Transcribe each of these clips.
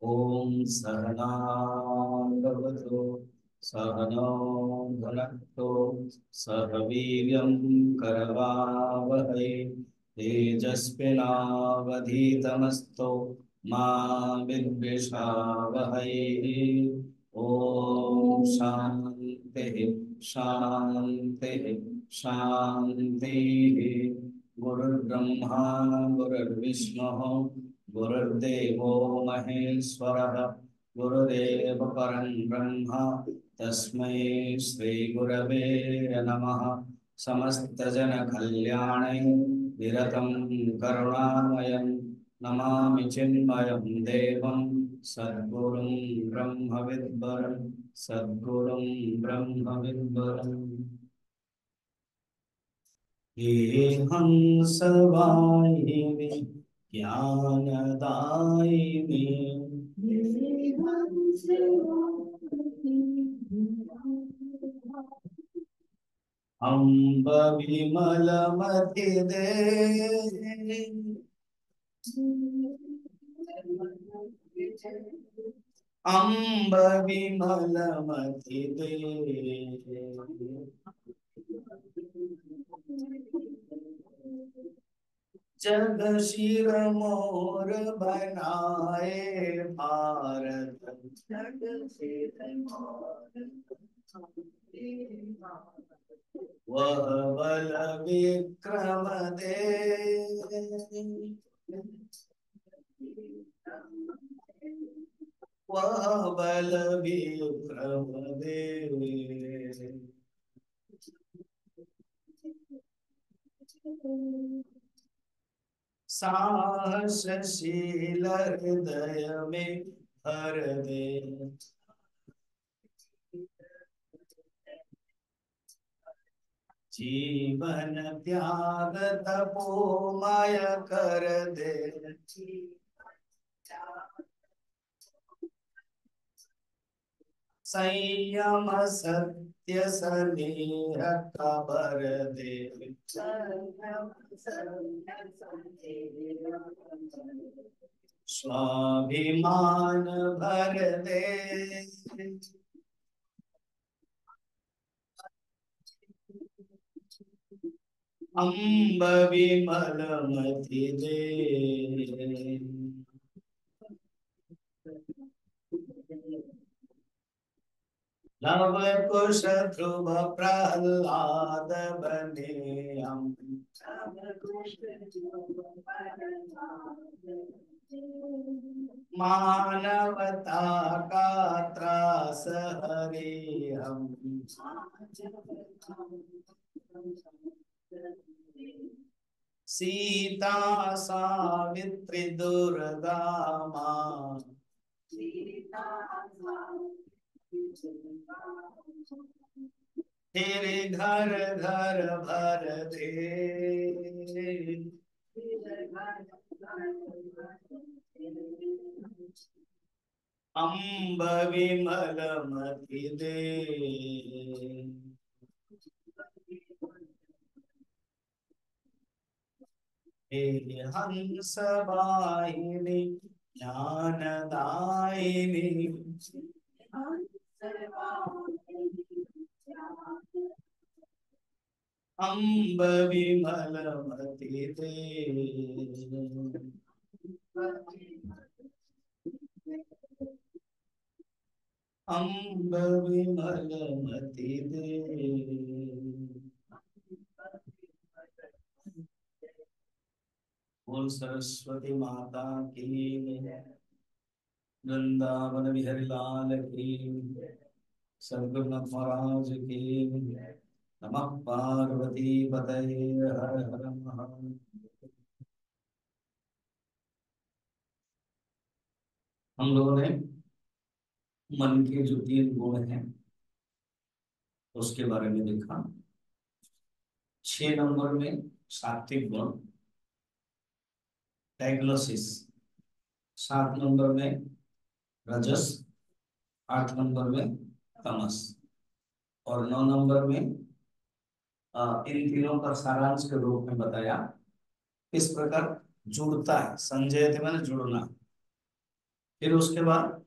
ओम सहनावतु सहनौ भुनक्तु सह वीर्यं करवावहै तेजस्विनावधीतमस्तु मा विद्विषावहै। ओम शांति शांति शांति। गुरुर्ब्रह्मा गुरुर्विष्णुः गुरुर्देवो महेश्वरः गुरुरेव परं ब्रह्म तस्मै श्री गुरवे नमः। समस्तजनकल्याणे निरतं करुणामयं नमामि चिन्मयं देवं सद्गुरुं ब्रह्मविद्वरं सद्गुरुं ब्रह्मविद्वरम्। ये हंसवाहिनी ज्ञानदायिनी अम्ब विमलमति दे अम्ब विमलमति दे जग शिर मोर बनाए भारत जग शिर मोर वह बल विक्रम दे वह बल विक्रम दे। साहसशील हृदय में भर दे जीवन त्याग तपोमय कर दे संयम सत्य स्नेह खबर दे स्वाभिमान भर दे अम्ब विमल मति दे। लव कुश ध्रुव प्रहलाद बने हम मानवता का त्रास हरे हम सीता सावित्री दुर्गा माँ तेरे घर घर भर दे अम्ब विमल मति दे। हे हंस वाहिनी ज्ञानदायिनी अम्ब विमल मति दे अम्ब विमल मति दे। बोल सरस्वती माता की वृंदावन बिहारी लाल की सद्गुरुनाथ महाराज की नमः पार्वती पतये हर हर महादेव। हम लोगों ने मन के जो 3 गुण हैं उसके बारे में देखा। 6 नंबर में सात्विक गुण डायग्नोसिस, 7 नंबर में रजस, 8 नंबर में तमस और 9 नंबर में इन तीनों का सारांश के रूप में बताया। इस प्रकार जुड़ता है, संजयते मैंने जुड़ना। फिर उसके बाद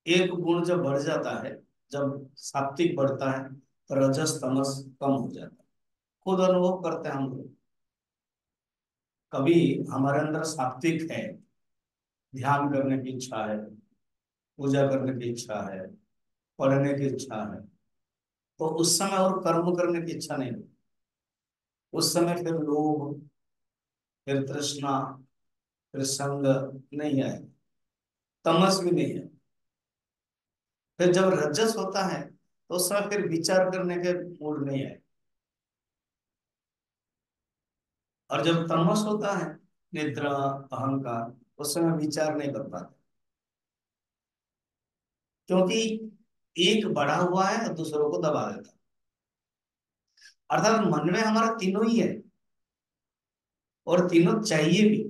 एक गुण जब बढ़ जाता है, जब सात्विक बढ़ता है तो रजस तमस कम हो जाता है। खुद अनुभव करते हैं हम लोग। कभी हमारे अंदर सात्विक है, ध्यान करने की इच्छा है, पूजा करने की इच्छा है, पढ़ने की इच्छा है, तो उस समय और कर्म करने की इच्छा नहीं होती। उस समय फिर लोभ, फिर तृष्णा, फिर संग नहीं है, तमस भी नहीं है। फिर जब रजस होता है तो उस समय फिर विचार करने के मूड नहीं है। और जब तमस होता है, निद्रा, अहंकार, उस समय विचार नहीं कर पाते, क्योंकि एक बढ़ा हुआ है और दूसरों को दबा देता है। अर्थात मन में हमारा तीनों ही है, और तीनों चाहिए भी।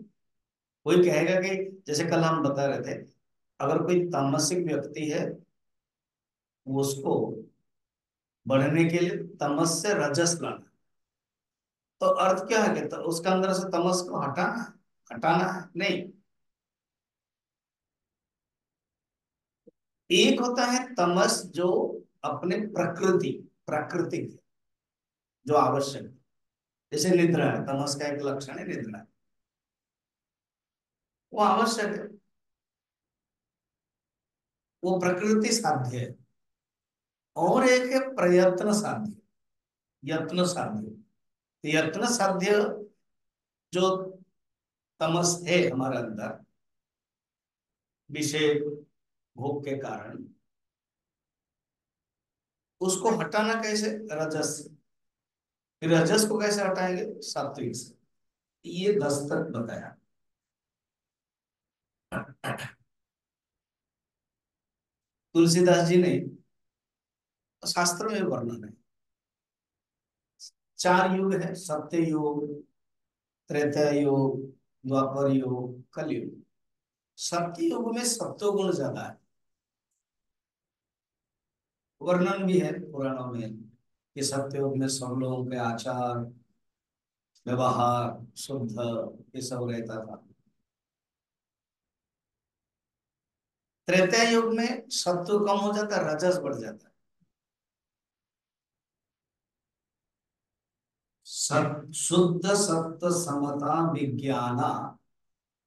कोई कहेगा कि जैसे कल हम बता रहे थे, अगर कोई तामसिक व्यक्ति है, वो उसको बढ़ने के लिए तमस से रजस लाना, तो अर्थ क्या है कि तो उसका अंदर से तमस को हटाना, हटाना है नहीं। एक होता है तमस जो अपने प्राकृतिक है, जो आवश्यक है। जैसे निद्रा है, तमस का एक लक्षण है निद्रा, वो आवश्यक है, वो प्रकृति साध्य है। और एक है प्रयत्न साध्य, यत्न साध्य। तो यत्न साध्य जो तमस है हमारे अंदर, विषय भोग के कारण, उसको हटाना कैसे? रजस से। फिर रजस को कैसे हटाएंगे? सात्विक से। ये 10 तक बताया। तुलसीदास जी ने, शास्त्र में वर्णन है, 4 युग है, सत्य युग, त्रेता युग, द्वापर युग, कलयुग। सत्य युग में सत्वगुण ज्यादा है। वर्णन भी है पुराणों में कि सत्य युग में सब लोगों के आचार व्यवहार शुद्ध, ये सब रहता था। त्रेता युग में सत्व कम हो जाता है, रजस बढ़ जाता है। शुद्ध सत्य समता विज्ञाना,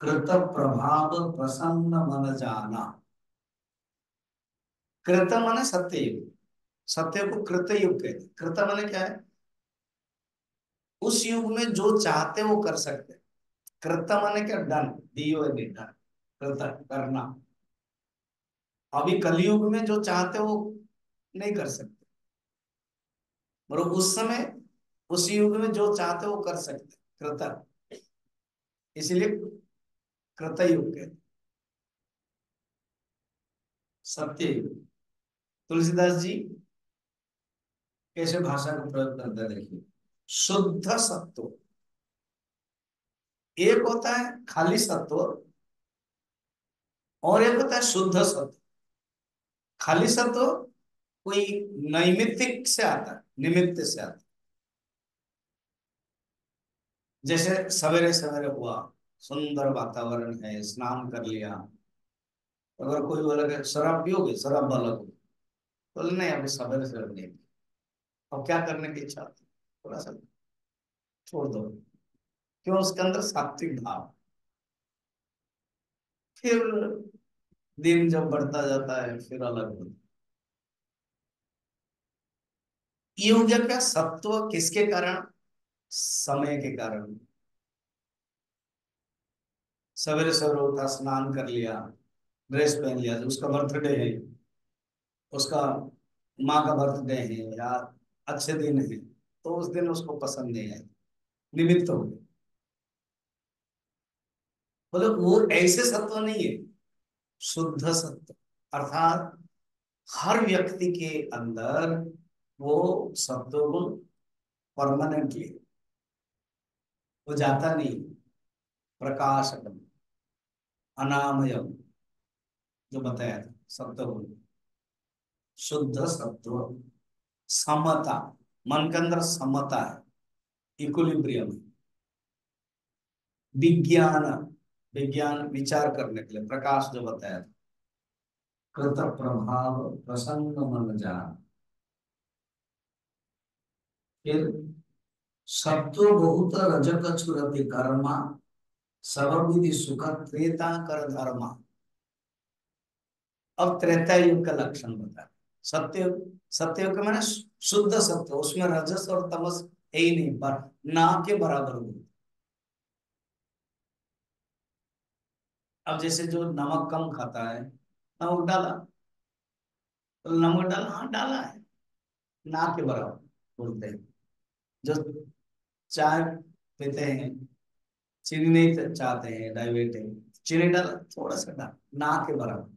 कृत प्रभाव प्रसन्न मन जाना। कृत माने सत्य युग, सत्य को कृत युग कहते हैं। कृत माने क्या है? उस युग में जो चाहते वो कर सकते। कृत माने क्या? डन, डीओ डन, कृत करना। अभी कलयुग में जो चाहते वो नहीं कर सकते, और उस समय उस युग में जो चाहते वो कर सकते, कृत, इसलिए कृत युग कहते, सत्य युग। तुलसीदास जी कैसे भाषा का प्रयोग करते हैं देखिए। शुद्ध सत्व, एक होता है खाली सत्व, और एक होता है शुद्ध सत्व। खाली सत्व कोई नैमित्तिक से आता है, निमित्त से आता है। जैसे सवेरे सवेरे हुआ, सुंदर वातावरण है, स्नान कर लिया। अगर कोई बोला कि शराब पियोगे, शराब वाला को बोले नहीं, अभी सवेरे सवेरे नहीं। अब क्या करने की इच्छा होती है? थोड़ा सा छोड़ दो। क्यों? उसके अंदर सात्विक भाव। फिर दिन जब बढ़ता जाता है फिर अलग होता है। ये हो गया क्या? सत्व किसके कारण? समय के कारण। सवेरे सवेरे उठा, स्नान कर लिया, ड्रेस पहन लिया, उसका बर्थडे है, उसका माँ का बर्थडे है, या अच्छे दिन है, तो उस दिन उसको पसंद नहीं है, निमित्त हो गए। मतलब वो ऐसे सत्व नहीं है, शुद्ध सत्व। अर्थात हर व्यक्ति के अंदर वो सत्व गुण परमानेंटली, वो जाता नहीं। प्रकाशकम, अनामयम, जो बताया था सत्व गुण, शुद्ध सत्व, समता, मन के अंदर समता है, इक्विलिब्रियम। विज्ञान, विज्ञान विचार करने के लिए, प्रकाश जो बताया था। कृत प्रभाव प्रसन्न मन जान। फिर सत्व बहुत रजक छुरति कर्मा, सब विधि सुख त्रेता कर धर्मा। अब त्रेता युग का लक्षण बता। सत्ययुग, सत्ययुग का मैंने शुद्ध सत्य, उसमें रजस और तमस है ही नहीं, पर ना के बराबर हो। अब जैसे जो नमक कम खाता है, नमक डाला, तो नमक डाला, हाँ डाला है, ना के बराबर बोलते हैं। जो चाय पीते हैं, चीनी नहीं चाहते हैं, डायबिटिक, चीनी डाला, थोड़ा सा डाल, ना के बराबर।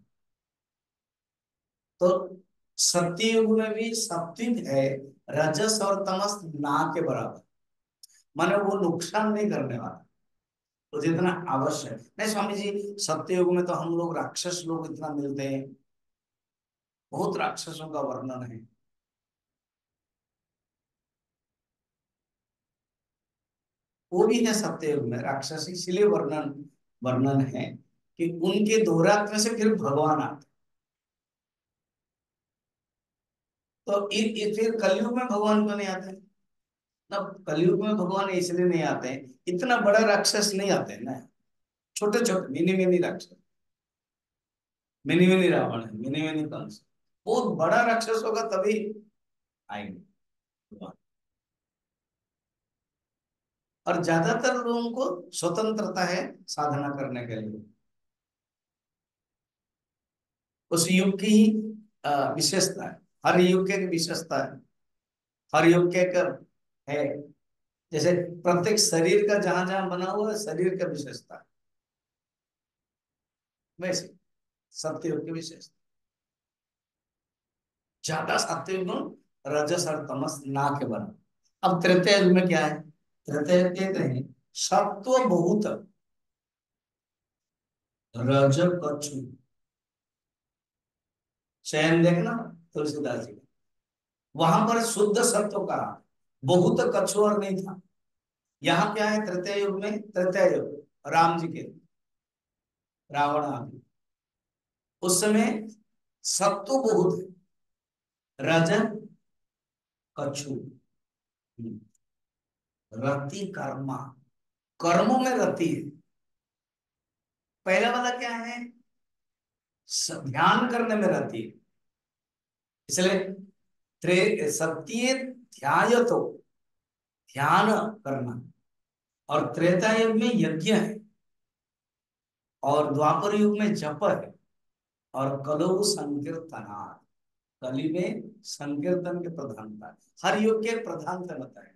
तो सत्य युग में भी सात्विक है, रजस और तमस ना के बराबर, माने वो नुकसान नहीं करने वाला, तो जितना आवश्यक नहीं। स्वामी जी सत्य युग में तो हम लोग राक्षस लोग इतना मिलते हैं, बहुत राक्षसों का वर्णन है। वो भी है सत्य युग में राक्षस, इसलिए वर्णन वर्णन है कि उनके दोहरात में से फिर भगवान आते। तो फिर कलयुग में भगवान क्यों नहीं आते? ना, कलयुग में भगवान इसलिए नहीं आते हैं, इतना बड़ा राक्षस नहीं आते हैं ना, छोटे छोटे मिनी मिनी राक्षस, मिनी मिनी रावण है, मिनी मिनी कंस। बहुत बड़ा राक्षस होगा तभी आएंगे भगवान। और ज्यादातर लोगों को स्वतंत्रता है साधना करने के लिए, उस युग की ही विशेषता है। हर युग की विशेषता है, हर युग के एक है। जैसे प्रत्येक शरीर का जहां जहां बना हुआ है, शरीर का विशेषता है, वैसे सत्युग की विशेषता। ज्यादा सत्युग गुण, रजस और तमस ना के बराबर। अब तृतीय युग में क्या है? तृतीय युग कहते हैं सत्व बहुत, रज कछु। चयन देखना तुलसीदास जी का, वहां पर शुद्ध सत्व का, बहुत कछु और नहीं था। यहाँ क्या है तृतीय युग में? तृतीय युग राम जी के, रावण आदि, उस समय सत्व बहुत है, रजन कछु। रति कर्मा, कर्मों में रति है। पहला वाला क्या है? ध्यान करने में रति है, इसलिए सत्य ध्याय तो ध्यान करना। और त्रेता युग में यज्ञ है, और द्वापर युग में जप है, और कलौ संकीर्तना, कली में संकीर्तन के प्रधानता है। हर युग के प्रधानता बताए।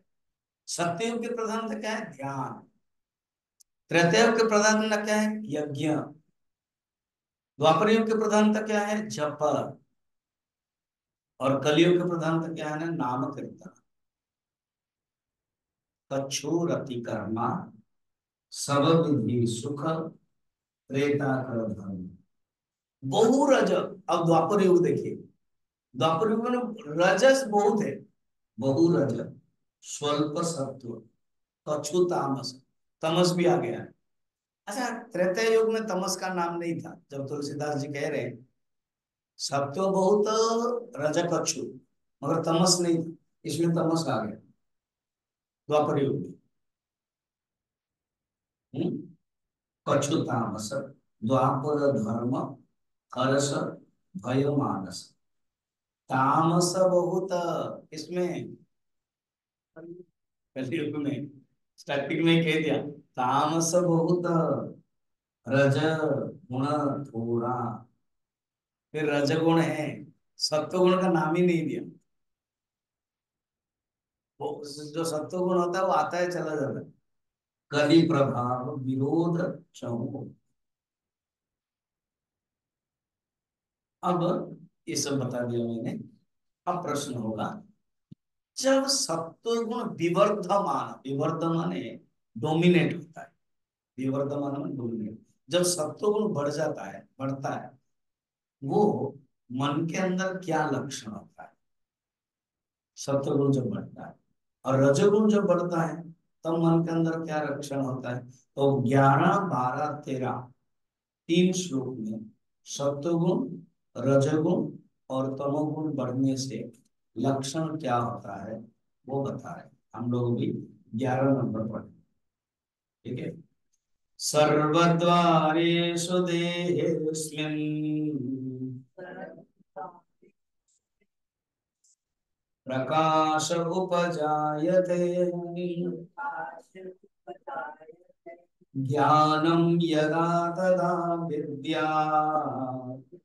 सत्य युग के प्रधानता क्या है? ध्यान। त्रेता युग के प्रधानता क्या है? यज्ञ। द्वापर युग के प्रधानता क्या है? जप। और कलयुग के प्रधानता क्या है ना? नाम कीर्तन। कछु रति कर्मा, सब विधि सुख त्रेता कर धर्म। बहुरज, अब द्वापर युग देखिए, द्वापर युग में रजस बहुत है, बहुरज, स्वल्प सत्व, कछु तामस, तमस भी आ गया है। अच्छा, त्रेता युग में तमस का नाम नहीं था, जब तुलसीदास जी कह रहे हैं सत्व बहुत रज कछु, मगर तमस नहीं था, इसमें तमस आ गया द्वापर युग में। कछु तामस, द्वापर धर्म, हर्ष, भय मानस। तामस बहुत इसमें कलयुग में, स्टार्टिंग में ही कह दिया, तामस बहुत, रज गुण थोड़ा। फिर रजगुण है, सत्वगुण का नाम ही नहीं दिया। वो जो सत्वगुण होता है वो आता है चला जाता है। कली प्रभाव विरोध चहु। अब ये सब बता दिया मैंने। अब प्रश्न होगा, जब सत्वगुण विवर्धमान, विवर्धमान है डोमिनेट होता है, विवर्धमान में डोमिनेट, जब सत्वगुण बढ़ जाता है, बढ़ता है, वो मन के अंदर क्या लक्षण होता है? सत्वगुण जब बढ़ता है और रजोगुण जब बढ़ता है, तब मन के अंदर क्या रक्षण होता है? तो 11, 12, 13 तीन श्लोक में सत्वगुण, रजोगुण और तमोगुण बढ़ने से लक्षण क्या होता है वो बता रहे हैं। हम लोग भी 11 नंबर पढ़े। ठीक है। सर्वद्वारेषु देहेऽस्मिन् प्रकाश उपजायते ज्ञानं यदा तदा विद्यात्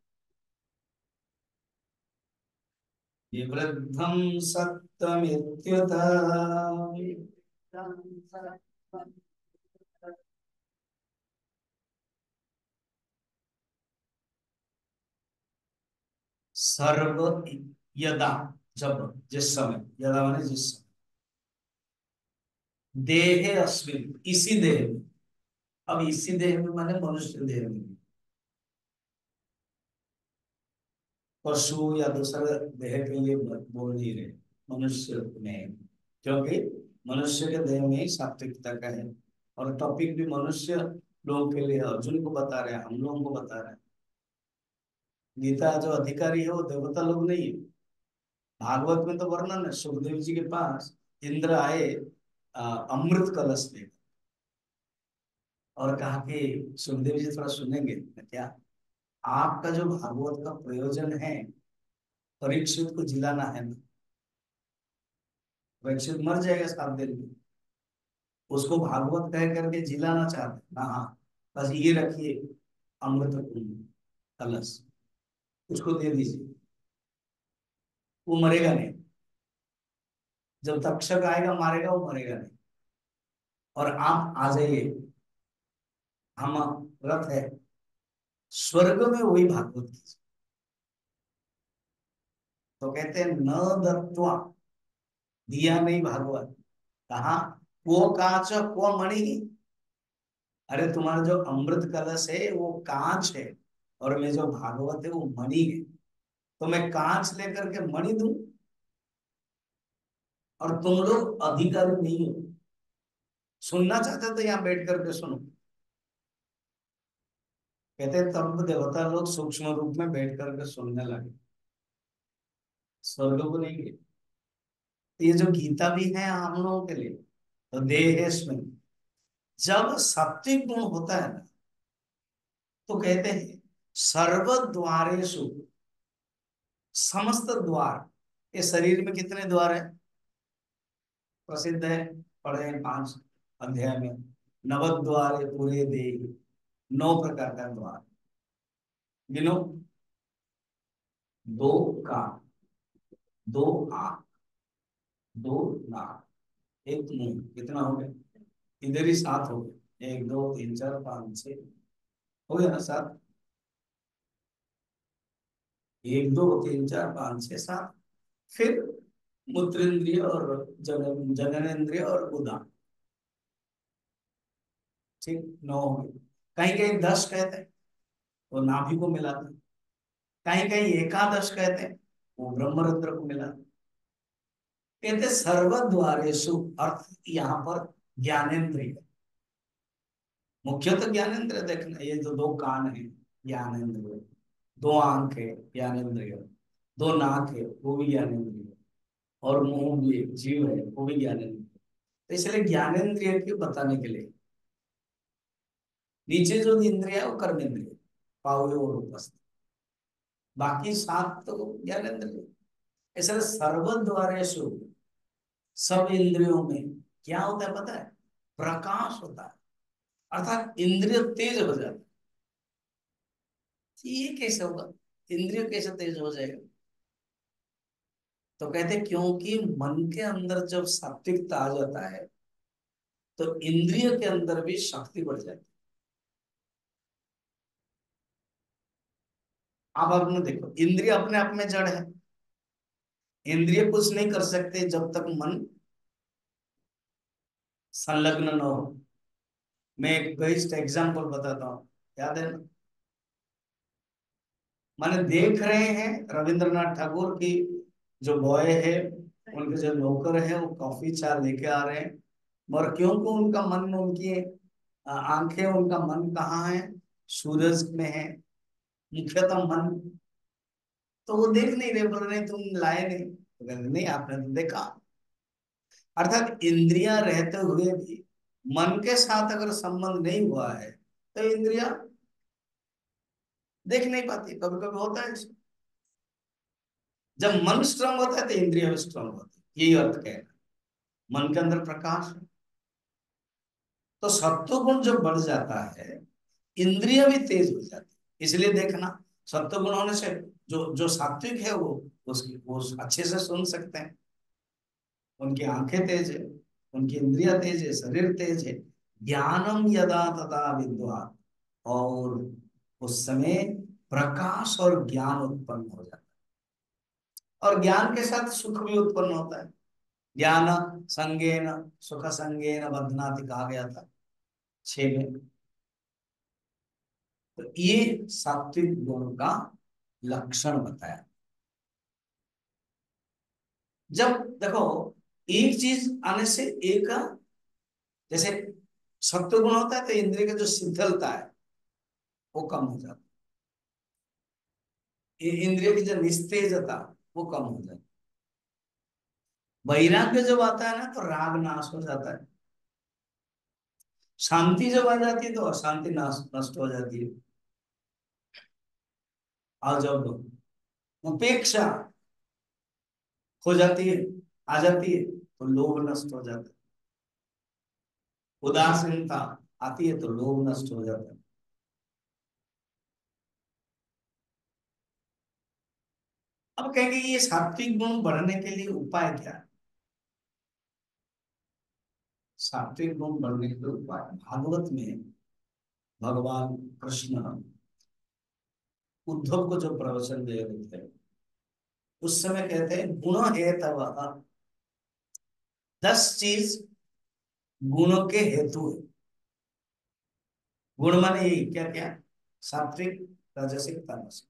विवृद्धं सत्त्वमित्युत। सर्व यदा, जब, जिस समय, यदा माने जिस समय, देहे अस्मिन, इसी देह में। अब इसी देह में माने मनुष्य देह में, पशु या दूसरे देह के लिए बोल नहीं रहे, मनुष्य में। क्योंकि मनुष्य के देह में ही सात्विकता का है, और टॉपिक भी मनुष्य लोगों के लिए, अर्जुन को बता रहे हैं, हम लोगों को बता रहे हैं। गीता जो अधिकारी है वो देवता लोग नहीं है। भागवत में तो वर्णन है, सुखदेव जी के पास इंद्र आए अमृत कलश में, और कहा कि सुखदेव जी थोड़ा सुनेंगे क्या? आपका जो भागवत का प्रयोजन है, परीक्षित को जिलाना है ना। परीक्षित मर जाएगा 7 दिन में, उसको भागवत कह करके जिलाना चाहते हैं। हाँ, बस ये रखिए अमृत कुंड कलश, उसको दे दीजिए, वो मरेगा नहीं। जब तक्षक आएगा मारेगा, वो मरेगा नहीं। और आप आ जाइए, हम रथ है, स्वर्ग में वही भागवत कीजिए। तो कहते हैं न दत्वा, दिया नहीं भागवत। कहा? वो कांच को मणि। अरे तुम्हारा जो अमृत कलश है वो कांच है, और मैं जो भागवत है वो मणि है। तो मैं कांच लेकर के मणि दूं, और तुम लोग अधिकारी नहीं हो। सुनना चाहते तो यहाँ बैठ करके सुनो। कहते हैं तब देवता लोग सूक्ष्म रूप में बैठ करके सुनने लगे, स्वर्ग को नहीं गए। ये जो गीता भी है हम लोगों के लिए, तो देहेश्वरी, जब सात्विक गुण होता है ना, तो कहते हैं सर्व द्वारेषु, समस्त द्वार। ये शरीर में कितने द्वार है? प्रसिद्ध है, पढ़े हैं 5 अध्याय में। नवद्वारे पूरे दे, 9 प्रकार का द्वार। गिनो। 2 कान, 2 आंख, 2 नाक, 1 मुंह, कितना हो गया? इधर ही 7 हो गए। 1, 2, 3, 4, 5, 6 हो गया ना 7। 1, 2, 3, 4, 5, 6, 7। फिर मूत्रेंद्रिय और जननेन्द्रिय और उदान। ठीक, 9 हो गए। कहीं कहीं 10 कहते हैं, वो नाभि को मिलाते हैं। कहीं कहीं एकादश कहते हैं, वो ब्रह्मरंध्र को मिलाते हैं। कहते सर्वद्वारेषु, अर्थ यहाँ पर ज्ञानेन्द्रिय, मुख्यतः ज्ञानेन्द्रिय। देखना, ये जो 2 कान है ज्ञानेन्द्रिय, 2 आंख है ज्ञानेन्द्रिय, 2 नाक है वो भी ज्ञानेन्द्रिय, और मुंह भी जीव है वो भी ज्ञानेन्द्रिय। तो इसलिए ज्ञानेन्द्रिय के बताने के लिए नीचे जो इंद्रिय है वो कर्मेंद्रिय, पावयो और उपस्थ, बाकी 7 तो ज्ञानेन्द्रिय। इसलिए सर्वद्वारेषु, सब इंद्रियों में क्या होता है पता है? प्रकाश होता है, अर्थात इंद्रिय तेज हो जाता है। ये कैसे होगा? इंद्रिय कैसे तेज हो जाएगा? तो कहते हैं क्योंकि मन के अंदर जब सात्विकता आ जाता है, तो इंद्रिय के अंदर भी शक्ति बढ़ जाती है। आप अपने देखो, इंद्रिय अपने आप में जड़ है, इंद्रिय कुछ नहीं कर सकते जब तक मन संलग्न न हो। मैं एक बेस्ट एग्जांपल बताता हूँ, याद है ना? माने देख रहे हैं रविंद्रनाथ ठाकुर की जो बॉय है, उनके जो नौकर है वो कॉफी चाय लेके आ रहे हैं, मगर क्योंकि उनका मन, उनकी आंखें, उनका मन कहाँ है? सूरज में है मुख्यतः मन। तो वो देख नहीं रहे, बोल रहे तुम लाए नहीं, तो कहते नहीं आपने तो देखा। अर्थात इंद्रियां रहते हुए भी मन के साथ अगर संबंध नहीं हुआ है तो इंद्रियां देख नहीं पाती। कभी कभी होता है ऐसा। जब मन स्ट्रांग होता है तो इंद्रिया भी स्ट्रांग होती है, यही अर्थ कहना। मन के अंदर प्रकाश है, तो सत्व गुण जब बढ़ जाता है इंद्रिय भी तेज हो जाती है। इसलिए देखना, सत्व गुण होने से जो जो सात्विक है वो अच्छे से सुन सकते हैं, उनकी आंखें तेज है, उनकी इंद्रिया तेज है, शरीर तेज है। ज्ञानम यदा तथा विद्वान, और उस समय प्रकाश और ज्ञान उत्पन्न हो जाता है। और ज्ञान के साथ सुख भी उत्पन्न होता है। ज्ञान संगेन सुख संगेन बध्नाति कहा गया था 6 में। तो ये सात्विक गुण का लक्षण बताया। जब देखो एक चीज आने से एक, जैसे सत्व गुण होता है तो इंद्रिय की जो शीतलता है वो कम हो जाती है, इंद्रिय की जो निस्तेजता वो कम हो जाती है। वैराग्य जब आता है ना तो राग नाश हो जाता है। शांति जब आ जाती है तो अशांति नाश नष्ट हो जाती है। और जब उपेक्षा हो जाती है, आ जाती है, तो लोभ नष्ट हो जाता है। उदासीनता आती है तो लोभ नष्ट हो जाता है। अब कहेंगे ये सात्विक गुण बढ़ने के लिए उपाय क्या है? सात्विक गुण बढ़ने के लिए उपाय भागवत में भगवान कृष्ण उद्धव को जो प्रवचन दे रहे थे उस समय कहते हैं गुण है तब 10 चीज गुणों के हेतु है। गुण माने यही क्या क्या? सात्विक, राजसिक, तामसिक।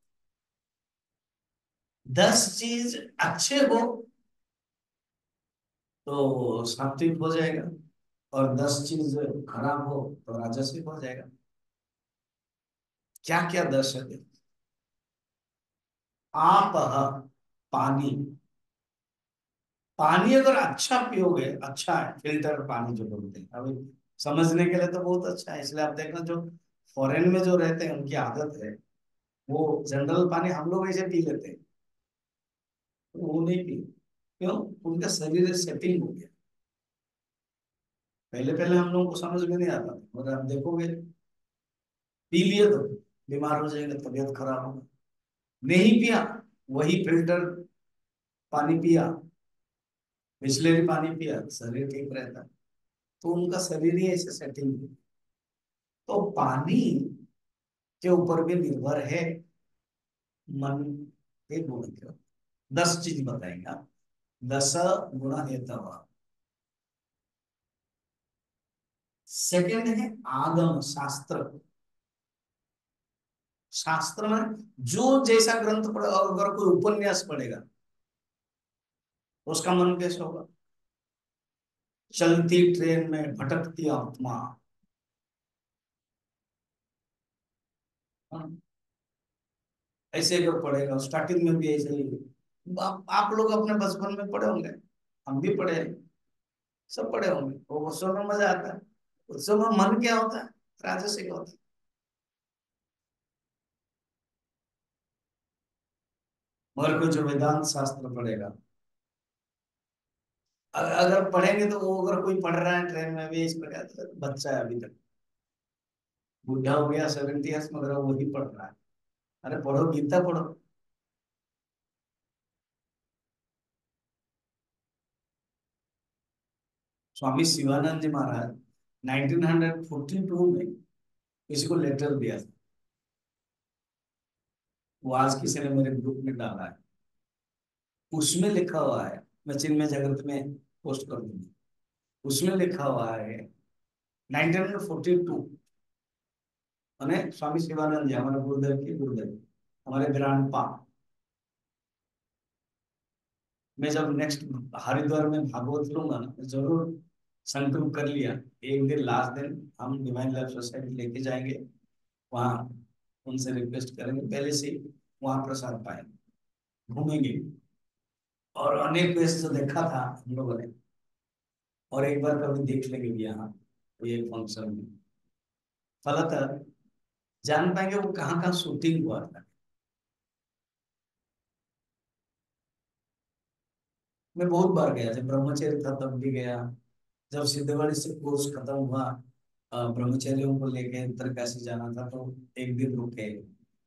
10 चीज अच्छे हो तो सात्विक हो जाएगा, और 10 चीज खराब हो तो राजसिक हो जाएगा। क्या क्या 10 है? आप, पानी। पानी अगर अच्छा पियोगे, अच्छा है, फिल्टर पानी जो बोलते हैं, अभी समझने के लिए तो बहुत अच्छा है। इसलिए आप देखना जो फॉरेन में जो रहते हैं उनकी आदत है, वो जनरल पानी हम लोग ऐसे पी लेते हैं, तो वो नहीं पी। क्यों? उनका शरीर सेटिंग हो गया। पहले पहले हम लोगों को समझ में नहीं आता था, मगर आप देखोगे पी लिए तो बीमार हो जाएंगे, तबीयत खराब होगा। नहीं पिया, वही फिल्टर पानी पिया, बिस्लेरी पानी पिया, शरीर ठीक रहता है। तो उनका शरीर ही ऐसे सेटिंग है। तो पानी के ऊपर भी निर्भर है मन के गुण के। 10 चीज बताएंगे आप। 10 गुण है तब। सेकंड है आगम शास्त्र। शास्त्र में जो जैसा ग्रंथ पढ़े, और अगर कोई उपन्यास पढ़ेगा तो उसका मन कैसा होगा? चलती ट्रेन में भटकती आत्मा। हाँ, ऐसे अगर पढ़ेगा, स्टार्टिंग में भी ऐसे ही। आप लोग अपने बचपन में पढ़े होंगे, हम भी पढ़े हैं, सब पढ़े होंगे। वो उत्सव में मजा आता है। उत्सव में मन क्या होता है? राजसिक होता है। मगर कोई जो वेदांत शास्त्र पढ़ेगा, अगर पढ़ेंगे तो वो, अगर कोई पढ़ रहा है ट्रेन में भी इस प्रकार से, बच्चा है अभी तक, बुढ़ा हो गया 70 ईयर्स, मगर वो वही पढ़ रहा है। अरे पढ़ो, गीता पढ़ो। स्वामी शिवानंद जी महाराज 1942 में किसी को लेटर दिया था। वो आज किसी ने मेरे ग्रुप में डाला है। उसमें लिखा हुआ है, मैं चिन्मय जगत में पोस्ट कर दूंगी। उसमें लिखा हुआ है 1942, मैंने स्वामी शिवानंद जी हमारे गुरुदेव के गुरुदेव, हमारे ग्रांड पा। मैं जब नेक्स्ट हरिद्वार में भागवत लूंगा ना, जरूर संकल्प कर लिया, एक दिन लास्ट दिन हम डिवाइन लाइफ सोसाइटी लेके जाएंगे, वहाँ उनसे रिक्वेस्ट करेंगे पहले से ही, वहाँ प्रसाद पाएंगे, घूमेंगे। और अनेक प्लेस तो देखा था हम लोगों ने, और एक बार कभी देख लेंगे भी यहाँ ये फंक्शन में, फलतः जान पाएंगे वो कहाँ कहाँ शूटिंग हुआ था। मैं बहुत बार गया, जब ब्रह्मचर्य था तब भी गया, जब सिद्धवाड़ी से कोर्स खत्म हुआ, ब्रह्मचर्यों को लेके उत्तरकाशी जाना था तो एक दिन रुके,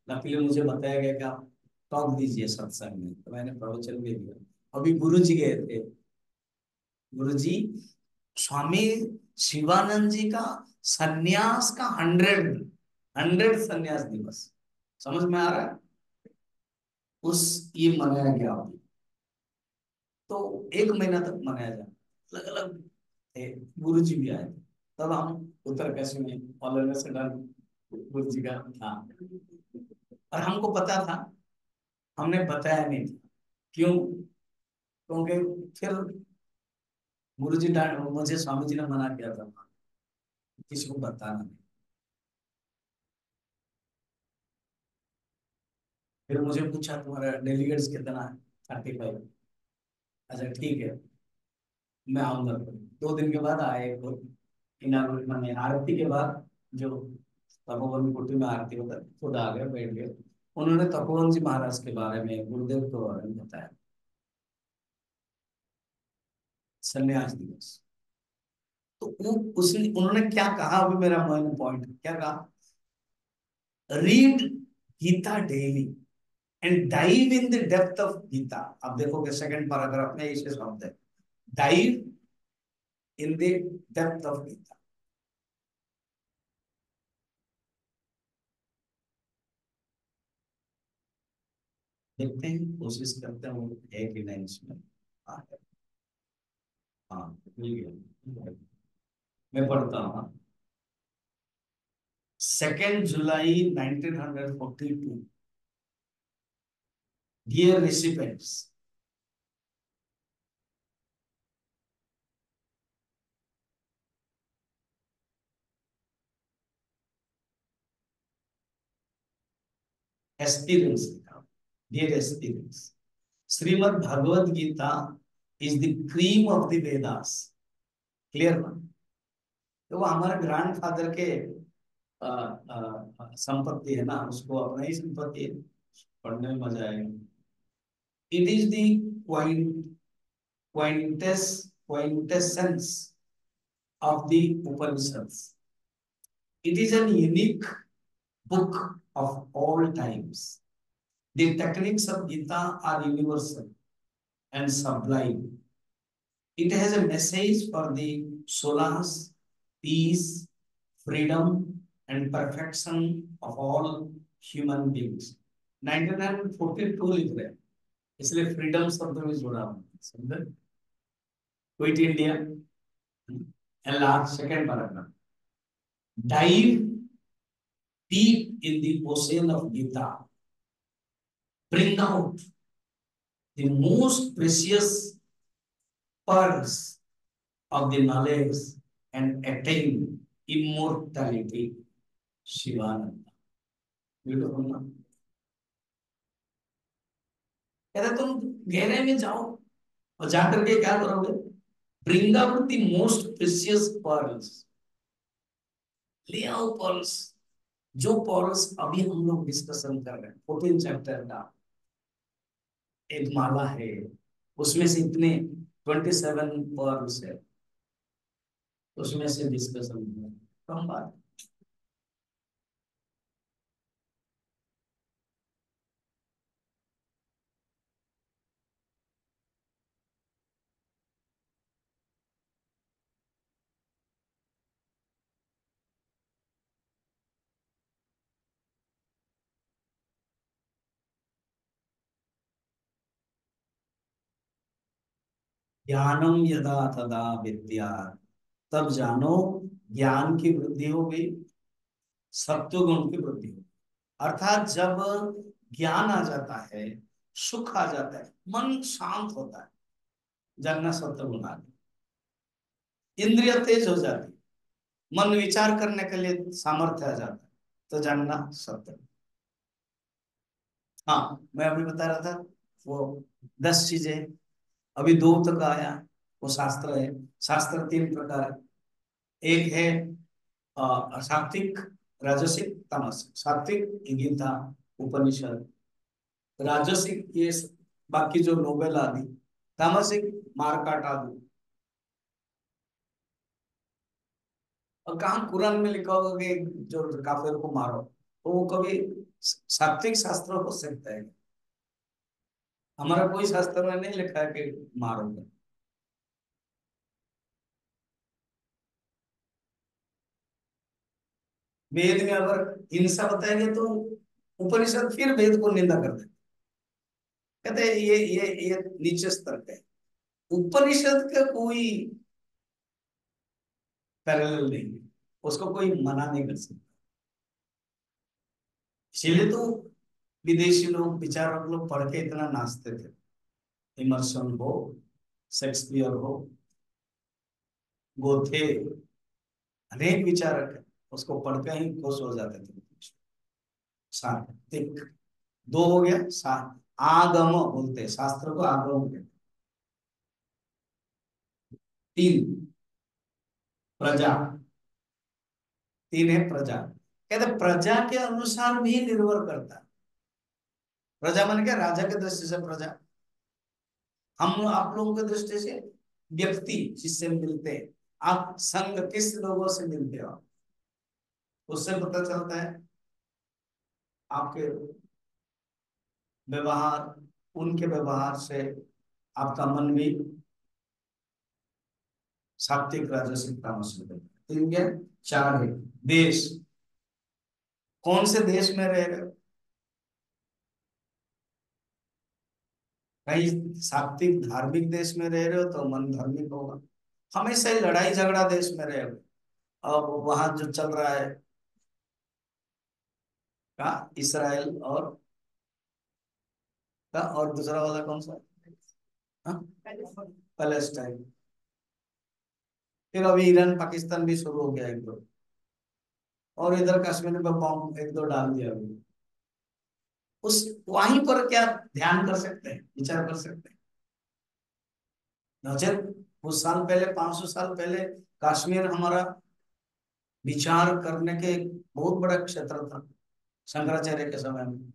नकली मुझे बताया गया कि आप टॉक दीजिए सत्संग में, तो मैंने प्रवचन दे दिया। अभी गुरु जी गए थे, गुरु जी स्वामी शिवानंद जी का सन्यास का 100 सन्यास दिवस, समझ में आ रहा है, उस ये मनाया गया अभी, तो 1 महीना तक मनाया जाए, अलग अलग थे, गुरु जी भी आए थे, तब हम उत्तरकाशी में ऑलर से डन गुरु जी का था, और हमको पता था, हमने बताया नहीं था, क्यों? क्योंकि फिर गुरु जी डांट, मुझे स्वामी जी ने मना किया था किसी को बताना नहीं। फिर मुझे पूछा तुम्हारा डेलीगेट्स कितना है, 35। अच्छा ठीक है, मैं आऊंगा। 2 दिन के बाद आए एक इनागुरेट मैंने आरती के बाद, जो तपोवन कुटी में आरती होता है, खुद आ गए बैठ गए, उन्होंने तपोवन जी महाराज के बारे में, गुरुदेव के बारे में बताया, संन्यास दिवस। तो वो उसने उन्होंने क्या कहा, अभी मेरा मेन पॉइंट क्या कहा, read Gita daily and dive in the depth of Gita. अब देखोगे सेकंड पैराग्राफ में इसे शब्द है, dive in the depth of Gita. देखते हैं, कोशिश करते हैं वो है कि नहीं इसमें। हाँ हाँ, मिल गया, मैं पढ़ता हूँ। 2 जुलाई 1942। Dear recipients, aspirants, dear aspirants, Shrimad Bhagavad Gita is the cream of the Vedas. Clear ना? तो वो हमारे ग्रैंड फादर के संपत्ति है ना, उसको अपना ही संपत्ति है, पढ़ने में मजा आएगा। It is the quintessence of the Upanishads. It is an unique book of all times. The techniques of Gita are universal and sublime. It has a message for the solace, peace, freedom, and perfection of all human beings. 1942 लिख रहे हैं, इसलिए freedom शब्द में जोड़ा हूं, समझे? Quit India and last second paragraph. Dive deep in the ocean of Gita. Bring out the most precious pearls of the knowledge and attain immortality. Shivanand. Beautiful ना? कहते तुम गहरे में जाओ और जाकर के क्या करोगे? Bring out the most precious pearls, ले आओ पर्ल्स, जो पर्ल्स अभी हम लोग डिस्कशन कर रहे हैं 14 चैप्टर का एक माला है, उसमें से इतने 27 पर्ल्स है, उसमें से डिस्कशन हुआ, कम बात। ज्ञानम यदा तदा विद्या, तब जानो ज्ञान की वृद्धि हो गई, सत्व गुण की वृद्धि हो, अर्थात जब ज्ञान आ जाता है, सुख आ जाता है, मन शांत होता है, जानना सत्व गुण आ गया। इंद्रिय तेज हो जाती, मन विचार करने के लिए सामर्थ्य आ जाता है, तो जानना सत्य। हाँ, मैं अभी बता रहा था वो 10 चीजें, अभी दो तक आया, वो शास्त्र है। शास्त्र तीन प्रकार है। एक है सात्विक, राजसिक, तामसिक। सात्विक ये गीता, उपनिषद। राजसिक ये बाकी जो नोवेल आदि। तामसिक मारकाट आदि। और कहाँ कुरान में लिखा होगा कि जो काफिर को मारो, तो वो कभी सात्विक शास्त्र हो सकता है? हमारा कोई शास्त्र में नहीं लिखा है कि मारोगे। वेद में अगर हिंसा बताएंगे तो उपनिषद फिर वेद को निंदा कर देते, कहते हैं ये नीचे स्तर का है। उपनिषद का कोई पैरेलल नहीं है, उसको कोई मना नहीं कर सकता। इसीलिए तो विदेशी लोग, विचारक लोग पढ़ के इतना नाचते थे। इमर्सन हो, शेक्सपियर हो, गोथे, अनेक विचारक है, उसको पढ़ के ही खुश हो जाते थे। सात्विक दो हो गया। आगम बोलते हैं, शास्त्र को आगम कहते हैं। तीन प्रजा, तीन है प्रजा। कहते प्रजा के अनुसार भी निर्भर करता है। प्रजा मन क्या, राजा के दृष्टि से प्रजा, हम आप लोगों के दृष्टि से व्यक्ति जिससे मिलते हैं। आप संग किस लोगों से मिलते हो, उससे पता चलता है आपके व्यवहार, उनके व्यवहार से आपका मन भी सात्विक, राजसिक, तामसिक है। तीन क्या, चार है। देश, कौन से देश में रह रहे हो? कहीं सात्विक धार्मिक देश में रह रहे हो तो मन धार्मिक होगा। हमेशा ही लड़ाई झगड़ा देश में रहे हो। अब वहां जो चल रहा है का, इसराइल और का, और दूसरा वाला कौन सा? हाँ? पैलेस्टाइन। फिर अभी ईरान पाकिस्तान भी शुरू हो गया एक दो, और इधर कश्मीर में बॉम्ब एक दो डाल दिया अभी। उस वहीं पर क्या ध्यान कर सकते हैं, विचार कर सकते हैं? नजर, कुछ साल पहले, 500 साल पहले कश्मीर हमारा विचार करने के एक बहुत बड़ा क्षेत्र था, शंकराचार्य के समय में।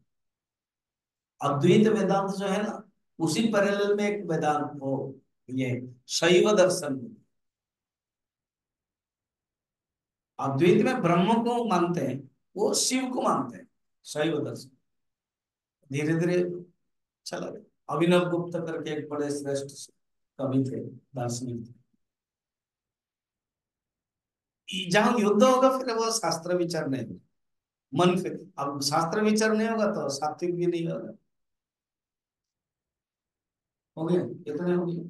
अद्वैत वेदांत जो है ना, उसी पैरेलल में एक वेदांत हो, ये शैव दर्शन। अद्वैत में ब्रह्म को मानते हैं, वो शिव को मानते हैं, शैव दर्शन। धीरे धीरे चला गया। अभिनव गुप्त करके एक बड़े श्रेष्ठ कवि थे, दार्शनिक थे। जहां युद्ध होगा फिर वो शास्त्र विचार नहीं होगा, मन फिर, अब शास्त्र विचार नहीं होगा तो सात्विक भी नहीं होगा। हो गया, कितने हो गए?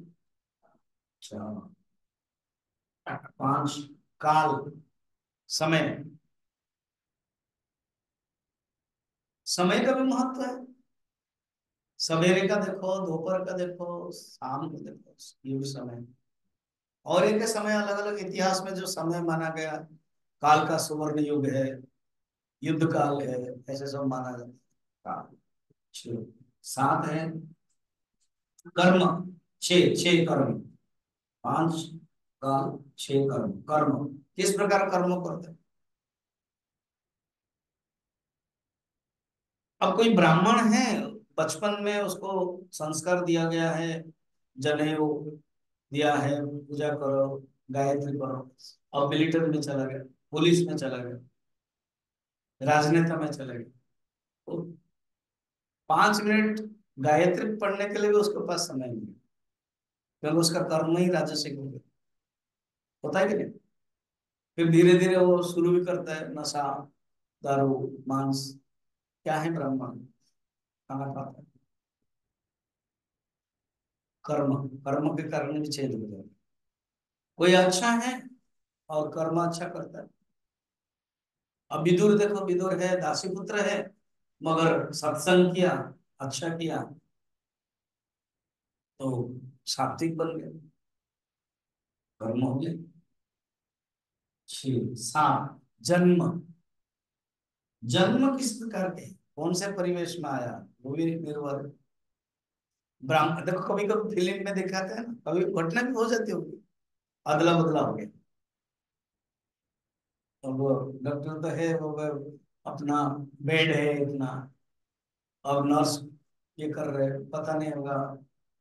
अच्छा, पांच। काल, समय, समय का भी महत्व है। सवेरे का देखो, दोपहर का देखो, शाम को देखो, ये भी समय है। और एक समय अलग अलग इतिहास में जो समय माना गया, काल का सुवर्ण युग है, युद्ध काल है, ऐसे सब माना जाता है। काल, छह। सात है कर्म, छह छह कर्म। पांच काल, छह कर्म। कर्म किस प्रकार कर्म करते हैं? अब कोई ब्राह्मण है, बचपन में उसको संस्कार दिया गया है, जनेऊ दिया है, पूजा करो, गायत्री करो। अब मिलिट्री में चला गया, पुलिस में चला गया, राजनेता में चला गया, तो 5 मिनट गायत्री पढ़ने के लिए भी उसके पास समय नहीं है, क्योंकि उसका कर्म ही राजसिक हो गया। होता है कि नहीं? फिर धीरे धीरे वो शुरू भी करता है नशा, दारू, मांस। क्या है ब्राह्मण? खाना खाता है। कर्म, कर्म के कारण भी चेंज हो जाता है। कोई अच्छा है और कर्म अच्छा करता है। अब विदुर देखो, विदुर है, दासी पुत्र है, मगर सत्संग किया, अच्छा किया, तो सात्विक बन गए, कर्म हो गए। सात, जन्म। जन्म किस प्रकार के, कौन से परिवेश में आया, वो भी निर्भर। ब्राह्मण देखो, कभी कभी फिल्म में दिखाते हैं ना, कभी घटना भी हो जाती होगी, अदला बदला हो गया। अब वो डॉक्टर तो है, वो अपना बेड है इतना, अब नर्स ये कर रहे, पता नहीं होगा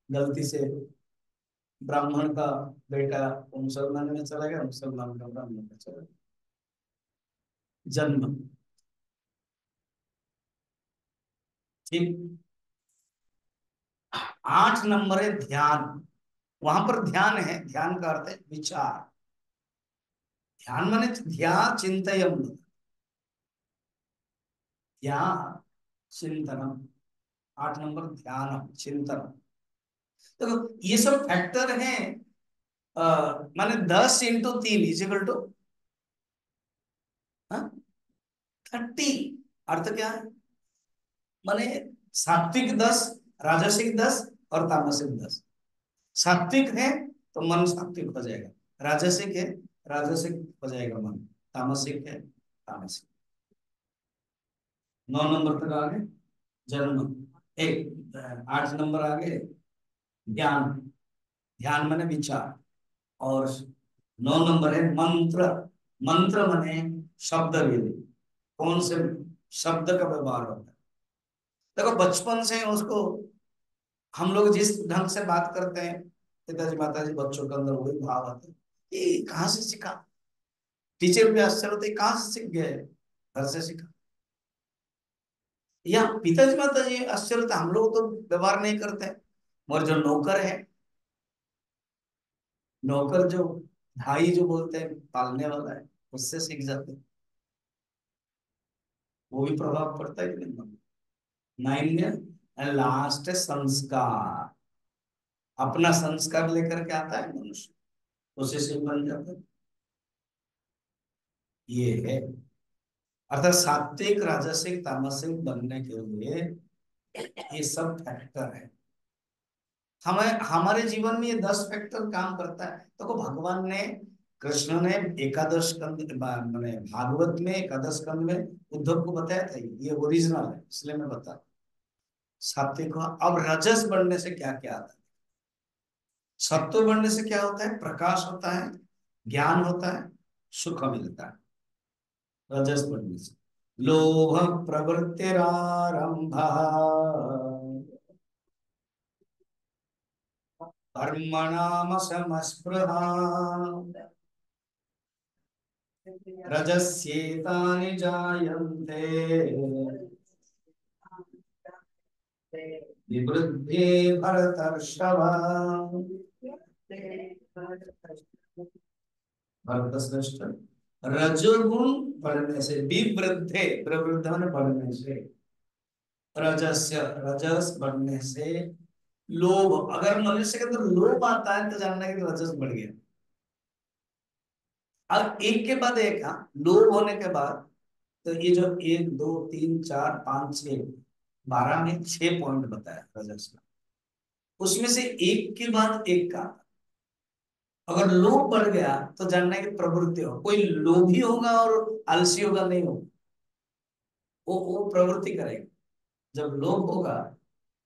गलती से ब्राह्मण का बेटा वो मुसलमान में चला गया, मुसलमान का ब्राह्मण में चला गया। जन्म। ठीक। 8 नंबर है ध्यान। वहां पर ध्यान है, ध्यान का अर्थ है विचार। ध्यान माने ध्यान चिंतयम, ध्यान चिंतनम। 8 नंबर ध्यान चिंतन। देखो ये सब फैक्टर हैं। माने 10 × 3 इजिकल टू 30। अर्थ क्या है, माने सात्विक 10, राजसिक 10 और तामसिक 10। सात्विक है तो मन सात्विक हो जाएगा, राजसिक है राजसिक हो जाएगा मन, तामसिक है तामसिक। 9 नंबर तक आ गए जन्म। एक 8 नंबर आ गए ज्ञान, ध्यान माने विचार। और 9 नंबर है मंत्र। मंत्र माने शब्द वेद, कौन से शब्द का व्यवहार होता है। देखो बचपन से उसको, हम लोग जिस ढंग से बात करते हैं, पिताजी माताजी, बच्चों के अंदर वही भाव आते हैं। ये कहाँ से सीखा, टीचर भी आश्चर्य होते हैं, कहाँ से सीख गए, घर से सीखा। या पिताजी माताजी आश्चर्य होते हैं, हम लोग तो व्यवहार नहीं करते हैं। और जो नौकर है, नौकर जो भाई जो बोलते हैं पालने वाला है, उससे सीख जाते हैं। वो भी प्रभाव पड़ता है कि नहीं। 9 लास्ट संस्कार। अपना संस्कार लेकर के आता है मनुष्य, उसी से बन जाता है। ये है, अर्थात सात्विक राजसिक तामसिक बनने के लिए ये सब फैक्टर है। हमें हमारे जीवन में ये 10 फैक्टर काम करता है। तो भगवान ने, कृष्ण ने एकादश स्कंद मैंने भागवत में एकादश स्कंद में उद्धव को बताया था, ये ओरिजिनल है इसलिए मैं बता। सात्विक हुआ, अब रजस बढ़ने से क्या क्या आता है। सत्व बढ़ने से क्या होता है, प्रकाश होता है, ज्ञान होता है, सुख मिलता है। रजस बढ़ने से लोभ प्रवृत्तिरारंभ, कर्मणाम समस्पृहा, रजस्येतानि जायन्ते विवृद्धे भरतर्षभ। भरतश्रेष्ठ, रजोगुण बढ़ने से, विवृद्धे, प्रवृद्ध माने बढ़ने से, रजस्य रजस बढ़ने से, लोभ, अगर मनुष्य के अंदर लोभ आता है तो जानना है कि रजस बढ़ गया। अब एक के बाद एक, हाँ, लोभ होने के बाद, तो ये जो 1 2 3 4 5 6, 12 में 6 पॉइंट बताया रजस का, उसमें से एक के बाद एक का, अगर लोभ बढ़ गया तो जानना है कि प्रवृत्ति हो, कोई लोभी होगा और आलसी होगा नहीं होगा, वो प्रवृत्ति करेगा। जब लोभ होगा,